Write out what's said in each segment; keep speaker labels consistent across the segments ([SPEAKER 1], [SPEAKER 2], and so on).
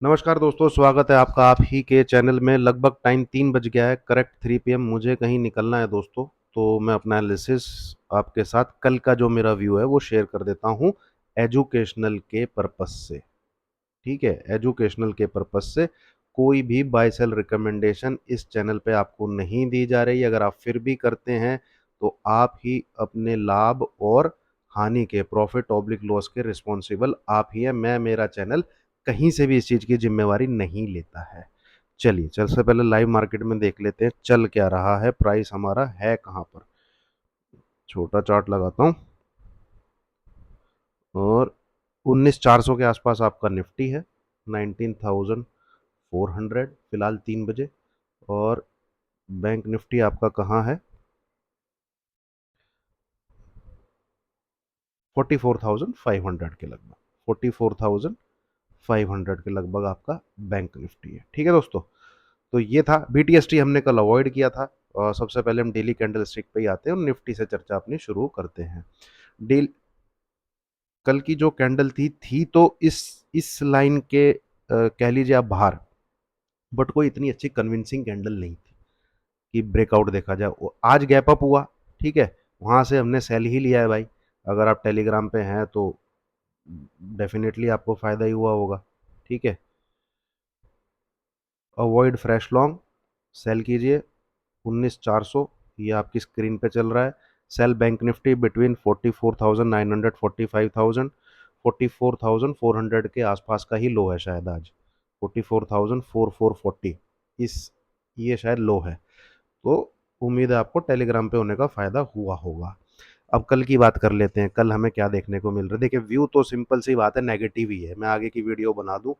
[SPEAKER 1] नमस्कार दोस्तों, स्वागत है आपका आप ही के चैनल में। लगभग टाइम 3 बज गया है, करेक्ट 3 पीएम। मुझे कहीं निकलना है दोस्तों, तो मैं अपना एनालिसिस आपके साथ कल का जो मेरा व्यू है वो शेयर कर देता हूँ एजुकेशनल के पर्पस से। ठीक है, एजुकेशनल के पर्पस से कोई भी बाय सेल रिकमेंडेशन इस चैनल पे आपको नहीं दी जा रही। अगर आप फिर भी करते हैं तो आप ही अपने लाभ और हानि के, प्रॉफिट ऑब्लिक लॉस के रिस्पॉन्सिबल आप ही हैं। मैं, मेरा चैनल कहीं से भी इस चीज़ की जिम्मेवारी नहीं लेता है। चलिए, सबसे पहले लाइव मार्केट में देख लेते हैं चल क्या रहा है, प्राइस हमारा है कहाँ पर। छोटा चार्ट लगाता हूँ और 19,400 के आसपास आपका निफ्टी है, 19,400 फिलहाल 3 बजे। और बैंक निफ्टी आपका कहाँ है, 44,500 के लगभग, 44,500 के लगभग आपका बैंक निफ्टी है। ठीक है दोस्तों, तो ये था बीटीएसटी, हमने कल अवॉइड किया था। और सबसे पहले हम डेली कैंडल स्टिक पे ही आते हैं और निफ्टी से चर्चा अपनी शुरू करते हैं। डेल कल की जो कैंडल थी तो इस लाइन के कह लीजिए आप बाहर, बट कोई इतनी अच्छी कन्विंसिंग कैंडल नहीं थी कि ब्रेकआउट देखा जाए। आज गैप अप हुआ, ठीक है, वहां से हमने सेल ही लिया है भाई। अगर आप टेलीग्राम पे हैं तो डेफिनेटली आपको फायदा ही हुआ होगा। ठीक है, अवॉइड फ्रेश लॉन्ग, सेल कीजिए 19,400, ये आपकी स्क्रीन पे चल रहा है। सेल बैंक निफ्टी बिटवीन 44,900 45,000, 44,400 के आसपास का ही लो है शायद आज, 44,440, इस ये शायद लो है। तो उम्मीद है आपको टेलीग्राम पे होने का फायदा हुआ होगा। अब कल की बात कर लेते हैं, कल हमें क्या देखने को मिल रहा है। देखिए, व्यू तो सिंपल सी बात है, नेगेटिव ही है। मैं आगे की वीडियो बना दूं,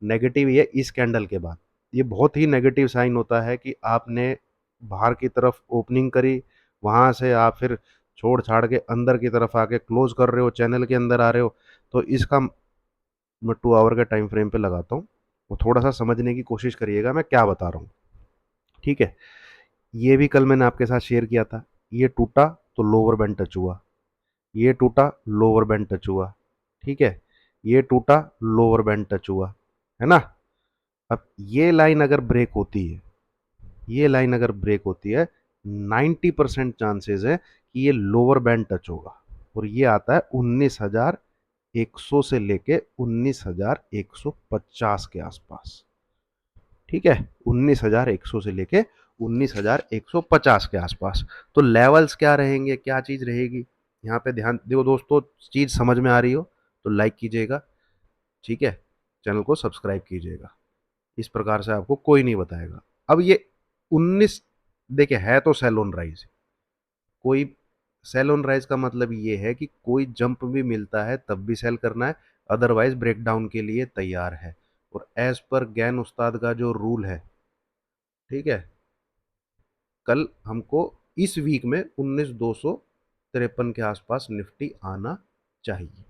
[SPEAKER 1] नेगेटिव ही है इस कैंडल के बाद। ये बहुत ही नेगेटिव साइन होता है कि आपने बाहर की तरफ ओपनिंग करी, वहां से आप फिर छोड़ छाड़ के अंदर की तरफ आके क्लोज कर रहे हो, चैनल के अंदर आ रहे हो। तो इसका मैं 2 आवर के टाइम फ्रेम पे लगाता हूँ, वो थोड़ा सा समझने की कोशिश करिएगा मैं क्या बता रहा हूँ। ठीक है, ये भी कल मैंने आपके साथ शेयर किया था। ये टूटा तो लोअर बैंड टच हुआ, ये टूटा लोअर बैंड टच हुआ। ठीक है, ये टूटा लोअर बैंड टच हुआ, है ना। अब ये लाइन अगर ब्रेक होती है, ये लाइन अगर ब्रेक होती है, 90% चांसेस है कि ये लोअर बैंड टच होगा। और ये आता है 19,100 से लेके 19,150 के आसपास। ठीक है, 19,100 से लेके 19,150 के आसपास। तो लेवल्स क्या रहेंगे, क्या चीज रहेगी, यहाँ पे ध्यान देखो दोस्तों। चीज समझ में आ रही हो तो लाइक कीजिएगा, ठीक है, चैनल को सब्सक्राइब कीजिएगा। इस प्रकार से आपको कोई नहीं बताएगा। अब ये 19, देखिए है तो सेल ऑन राइज, कोई सेल ऑन राइज का मतलब ये है कि कोई जंप भी मिलता है तब भी सेल करना है, अदरवाइज ब्रेकडाउन के लिए तैयार है। और एज पर गैन उस्ताद का जो रूल है, ठीक है, कल हमको इस वीक में 19,253 के आसपास निफ्टी आना चाहिए।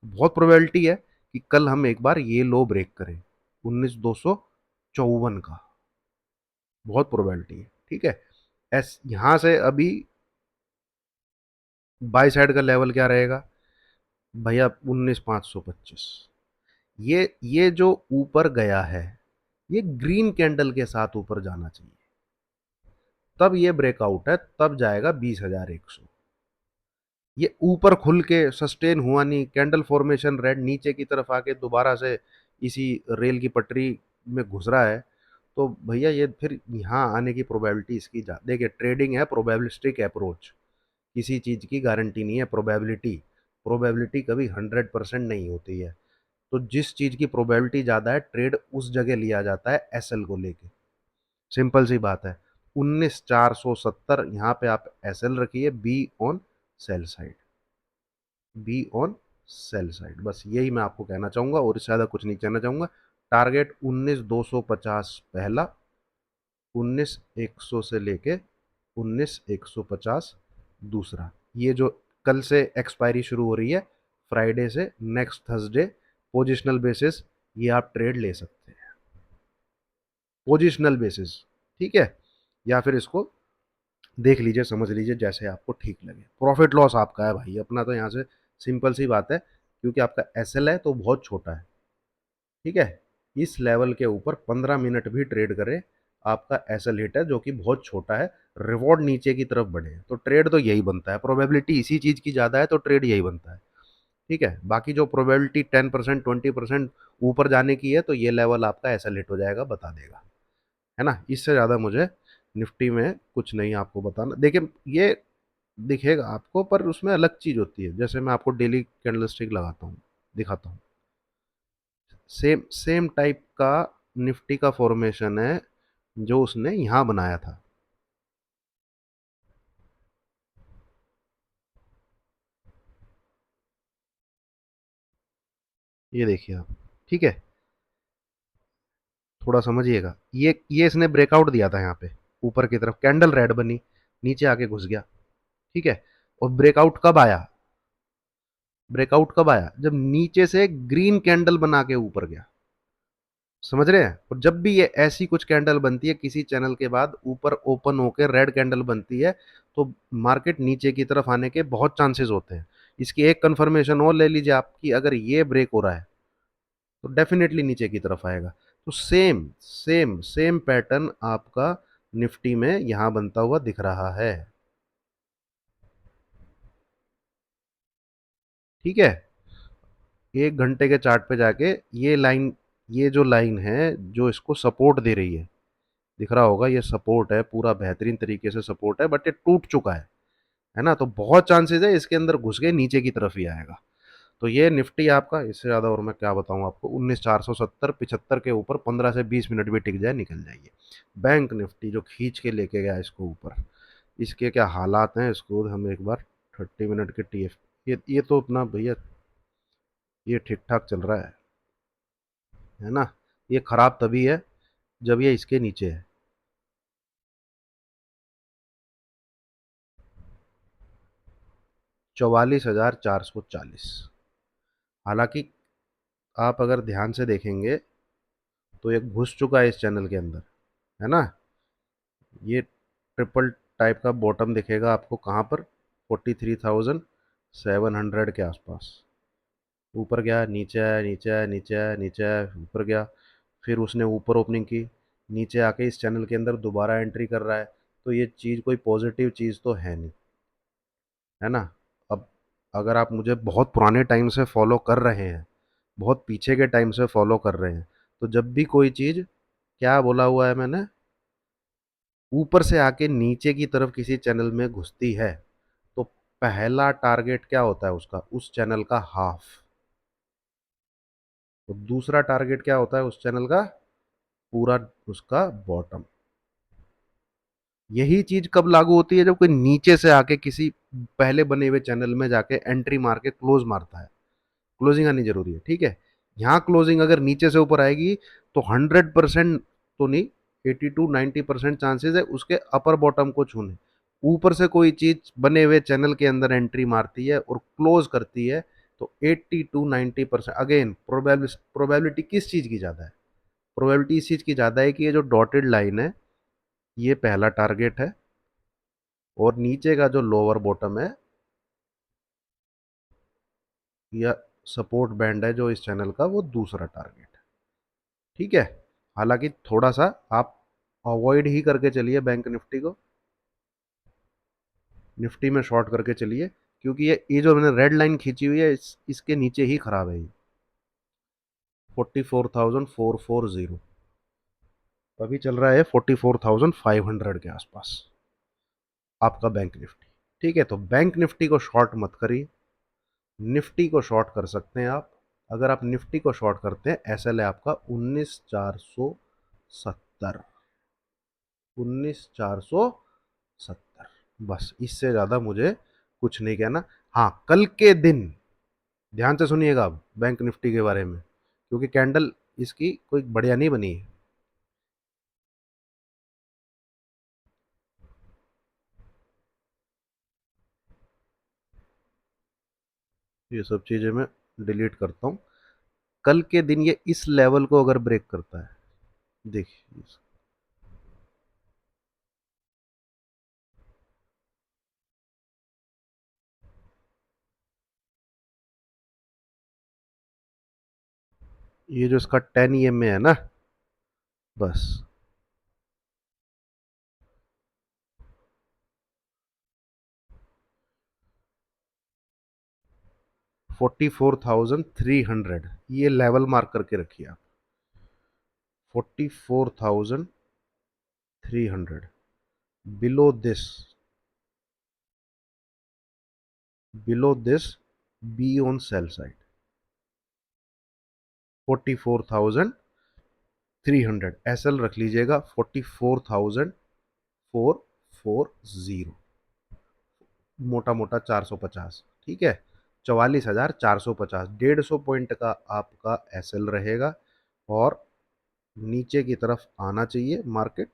[SPEAKER 1] बहुत प्रोबेबिलिटी है कि कल हम एक बार ये लो ब्रेक करें, 19,254 का, बहुत प्रोबेबिलिटी है। ठीक है, एस यहां से अभी बाई साइड का लेवल क्या रहेगा भैया, 19,525। ये जो ऊपर गया है, ये ग्रीन कैंडल के साथ ऊपर जाना चाहिए, तब ये ब्रेकआउट है, तब जाएगा 20,100। ये ऊपर खुल के सस्टेन हुआ नहीं, कैंडल फॉर्मेशन रेड नीचे की तरफ आके दोबारा से इसी रेल की पटरी में घुस रहा है। तो भैया ये फिर यहाँ आने की प्रोबेबिलिटी इसकी जा, देखिए ट्रेडिंग है प्रोबेबिलिस्टिक अप्रोच, किसी चीज़ की गारंटी नहीं है। प्रोबेबिलिटी प्रोबेबिलिटी कभी 100% नहीं होती है। तो जिस चीज़ की प्रोबेबिलिटी ज़्यादा है, ट्रेड उस जगह लिया जाता है एसएल को लेके, सिंपल सी बात है। 19,470 यहाँ पे आप एसएल रखिए, be on sell side, be on sell side, बस यही मैं आपको कहना चाहूंगा और इससे ज़्यादा कुछ नहीं कहना चाहूंगा। टारगेट 19,250 पहला, 19,100 से लेके 19,150 दूसरा। ये जो कल से एक्सपायरी शुरू हो रही है, फ्राइडे से नेक्स्ट थर्सडे, पोजिशनल बेसिस ये आप ट्रेड ले सकते हैं, पोजिशनल बेसिस। ठीक है, या फिर इसको देख लीजिए, समझ लीजिए, जैसे आपको ठीक लगे। प्रॉफिट लॉस आपका है भाई, अपना तो यहाँ से सिंपल सी बात है, क्योंकि आपका एसएल है तो बहुत छोटा है। ठीक है, इस लेवल के ऊपर 15 मिनट भी ट्रेड करे, आपका एसएल हिट है जो कि बहुत छोटा है, रिवॉर्ड नीचे की तरफ बढ़े, तो ट्रेड तो यही बनता है, प्रोबेबिलिटी इसी चीज की ज्यादा है तो ट्रेड यही बनता है। ठीक है, बाकी जो प्रोबेबिलिटी 10% 20% ऊपर जाने की है तो ये लेवल आपका एसएल हिट हो जाएगा, बता देगा, है ना। इससे ज़्यादा मुझे निफ्टी में कुछ नहीं आपको बताना। देखिए ये दिखेगा आपको पर उसमें अलग चीज़ होती है, जैसे मैं आपको डेली कैंडलस्टिक लगाता हूँ, दिखाता हूँ, सेम सेम टाइप का निफ्टी का फॉर्मेशन है जो उसने यहाँ बनाया था। ये देखिए आप, ठीक है, थोड़ा समझिएगा, ये इसने ब्रेकआउट दिया था यहाँ पे, ऊपर की तरफ कैंडल रेड बनी, नीचे आके घुस गया, ठीक है। और ब्रेकआउट कब आया, जब नीचे से ग्रीन कैंडल बना के ऊपर गया, समझ रहे हैं। और जब भी ये ऐसी कुछ कैंडल बनती है किसी चैनल के बाद ऊपर ओपन होकर रेड कैंडल बनती है, तो मार्केट नीचे की तरफ आने के बहुत चांसेस होते हैं। इसकी एक कंफर्मेशन और ले लीजिए आपकी, अगर ये ब्रेक हो रहा है तो डेफिनेटली नीचे की तरफ आएगा। तो सेम सेम सेम पैटर्न आपका निफ्टी में यहां बनता हुआ दिख रहा है, ठीक है। 1 घंटे के चार्ट पे जाके ये लाइन, ये जो लाइन है जो इसको सपोर्ट दे रही है, दिख रहा होगा, ये सपोर्ट है, पूरा बेहतरीन तरीके से सपोर्ट है, बट ये टूट चुका है ना। तो बहुत चांसेस है इसके अंदर घुस के नीचे की तरफ ही आएगा। तो ये निफ्टी आपका, इससे ज़्यादा और मैं क्या बताऊं आपको, 19,470 75 के ऊपर 15 से 20 मिनट भी टिक जाए निकल जाइए। बैंक निफ्टी जो खींच के लेके गया इसको ऊपर, इसके क्या हालात हैं इसको हम एक बार 30 मिनट के टीएफ, ये तो अपना भैया, ये ठीक ठाक चल रहा है ना। ये खराब तभी है जब ये इसके नीचे है, 44,440। हालांकि आप अगर ध्यान से देखेंगे तो ये घुस चुका है इस चैनल के अंदर, है ना। ये ट्रिपल टाइप का बॉटम दिखेगा आपको कहाँ पर, 43,700 के आसपास। ऊपर गया, नीचे आया, नीचे आया, नीचे आया, नीचे आया, ऊपर गया, फिर उसने ऊपर ओपनिंग की, नीचे आके इस चैनल के अंदर दोबारा एंट्री कर रहा है। तो ये चीज़ कोई पॉजिटिव चीज़ तो है नहीं, है ना। अब अगर आप मुझे बहुत पुराने टाइम से फॉलो कर रहे हैं, बहुत पीछे के टाइम से फॉलो कर रहे हैं, तो जब भी कोई चीज़, क्या बोला हुआ है मैंने, ऊपर से आके नीचे की तरफ किसी चैनल में घुसती है, तो पहला टारगेट क्या होता है उसका, उस चैनल का हाफ। तो दूसरा टारगेट क्या होता है उस चैनल का, पूरा उसका बॉटम। यही चीज कब लागू होती है, जब कोई नीचे से आके किसी पहले बने हुए चैनल में जाके एंट्री मार के क्लोज मारता है। क्लोजिंग आनी जरूरी है, ठीक है। यहाँ क्लोजिंग अगर नीचे से ऊपर आएगी तो 100% तो नहीं, 80 to 90% चांसेस है उसके अपर बॉटम को छूने। ऊपर से कोई चीज बने हुए चैनल के अंदर एंट्री मारती है और क्लोज करती है, तो 80 to 90%, अगेन प्रोबेबिलिटी किस चीज की ज्यादा है, प्रोबेबिलिटी इस चीज की ज्यादा है कि ये जो डॉटेड लाइन है ये पहला टारगेट है, और नीचे का जो लोअर बॉटम है या सपोर्ट बैंड है जो इस चैनल का, वो दूसरा टारगेट है, ठीक है। हालांकि थोड़ा सा आप अवॉइड ही करके चलिए बैंक निफ्टी को, निफ्टी में शॉर्ट करके चलिए, क्योंकि ये जो मैंने रेड लाइन खींची हुई है इसके नीचे ही खराब है ये, 44,440, अभी चल रहा है 44,500 के आसपास आपका बैंक निफ्टी, ठीक है। तो बैंक निफ्टी को शॉर्ट मत करिए, निफ्टी को शॉर्ट कर सकते हैं आप। अगर आप निफ्टी को शॉर्ट करते हैं, एसएल है आपका 19,470, 19,470, बस इससे ज़्यादा मुझे कुछ नहीं कहना। हाँ, कल के दिन ध्यान से सुनिएगा अब बैंक निफ्टी के बारे में, क्योंकि कैंडल इसकी कोई बढ़िया नहीं बनी है। ये सब चीज़ें मैं डिलीट करता हूँ। कल के दिन ये इस लेवल को अगर ब्रेक करता है, देखिए, ये जो इसका 10 EMA है ना, बस 44,300, ये लेवल मार्क करके रखिए आप। 44,300, below this, below this be on sell side. 44,300 SL रख लीजिएगा, 44,440, मोटा मोटा 450, ठीक है। 44,450, 150 पॉइंट का आपका SL रहेगा, और नीचे की तरफ आना चाहिए मार्केट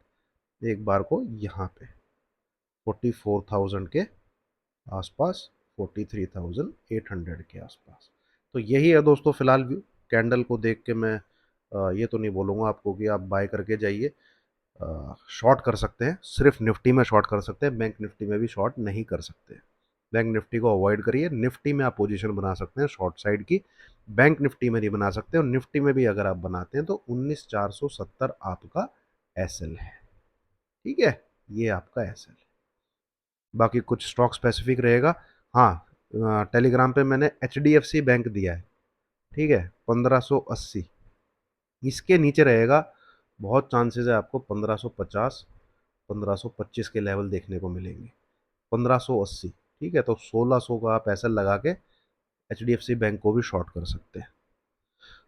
[SPEAKER 1] एक बार को यहाँ पे 44,000 के आसपास, 43,800 के आसपास। तो यही है दोस्तों फिलहाल व्यू। कैंडल को देख के मैं ये तो नहीं बोलूँगा आपको कि आप बाय करके जाइए। शॉर्ट कर सकते हैं, सिर्फ निफ्टी में शॉर्ट कर सकते हैं, बैंक निफ्टी में भी शॉर्ट नहीं कर सकते। बैंक निफ्टी को अवॉइड करिए, निफ्टी में आप पोजीशन बना सकते हैं शॉर्ट साइड की, बैंक निफ्टी में नहीं बना सकते, और निफ्टी में भी अगर आप बनाते हैं तो 19,470 आपका एसएल है, ठीक है। ये आपका एसएल है, बाकी कुछ स्टॉक स्पेसिफिक रहेगा। हाँ, टेलीग्राम पे मैंने HDFC बैंक दिया है, ठीक है, 1580, इसके नीचे रहेगा, बहुत चांसेस है आपको 1550, 1525 के लेवल देखने को मिलेंगे, 1580, ठीक है। तो 1600 का आप ऐसा लगा के HDFC बैंक को भी शॉर्ट कर सकते हैं।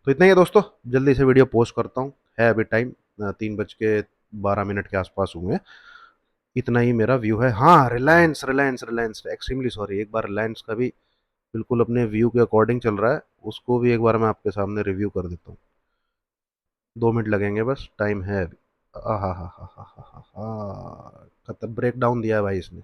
[SPEAKER 1] तो इतना ही है दोस्तों, जल्दी से वीडियो पोस्ट करता हूँ, है अभी टाइम 3:12 के आसपास हुए हैं। इतना ही मेरा व्यू है। हाँ, रिलायंस रिलायंस रिलायंस एक्सट्रीमली सॉरी, एक बार रिलायंस का भी बिल्कुल अपने व्यू के अकॉर्डिंग चल रहा है, उसको भी एक बार मैं आपके सामने रिव्यू कर देता हूँ। 2 मिनट लगेंगे बस, टाइम है अभी। हा हा हा हा हा हा हा, खत्म, ब्रेक डाउन दिया है भाई इसने।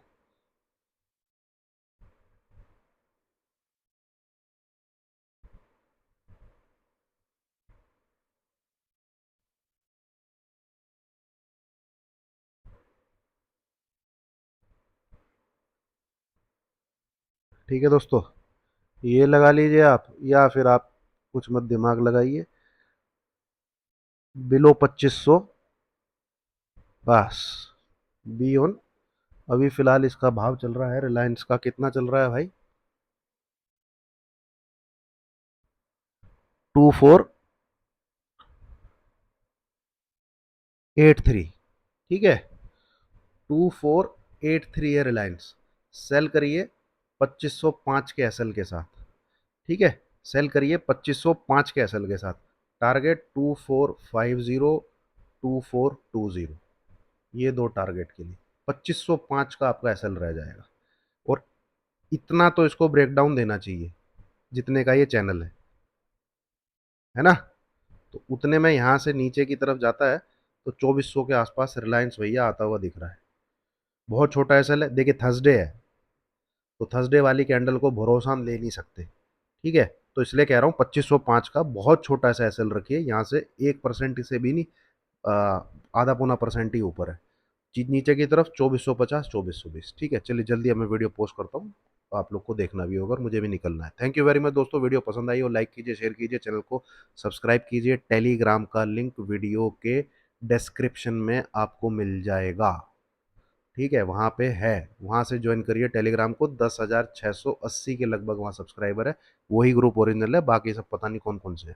[SPEAKER 1] ठीक है दोस्तों, ये लगा लीजिए आप, या फिर आप कुछ मत दिमाग लगाइए, बिलो 2500, बस बी ऑन। अभी फिलहाल इसका भाव चल रहा है, रिलायंस का कितना चल रहा है भाई, 2483, ठीक है, 2483 है रिलायंस। सेल करिए 2505 के एसएल के साथ, ठीक है, सेल करिए 2505 के एसएल के साथ, टारगेट 2450, 2420, ये दो टारगेट के लिए 2505 का आपका एसएल रह जाएगा। और इतना तो इसको ब्रेकडाउन देना चाहिए जितने का ये चैनल है ना। तो उतने में यहाँ से नीचे की तरफ जाता है, तो 2400 के आसपास रिलायंस भैया आता हुआ दिख रहा है। बहुत छोटा एसएल है, देखिए थर्सडे है, तो थर्सडे वाली कैंडल को भरोसा हम ले नहीं सकते, ठीक है। तो इसलिए कह रहा हूँ 2505 का बहुत छोटा सा एसएल रखिए, यहाँ से 1% से भी नहीं, आधा पौना परसेंट ही ऊपर है। नीचे की तरफ 2450, 2420, ठीक है। चलिए जल्दी मैं वीडियो पोस्ट करता हूँ, आप लोग को देखना भी होगा और मुझे भी निकलना है। थैंक यू वेरी मच दोस्तों, वीडियो पसंद आई हो लाइक कीजिए, शेयर कीजिए, चैनल को सब्सक्राइब कीजिए। टेलीग्राम का लिंक वीडियो के डिस्क्रिप्शन में आपको मिल जाएगा, ठीक है, वहाँ पे है, वहाँ से ज्वाइन करिए टेलीग्राम को। 10,680 के लगभग वहाँ सब्सक्राइबर है, वही ग्रुप ओरिजिनल है, बाकी सब पता नहीं कौन कौन से है।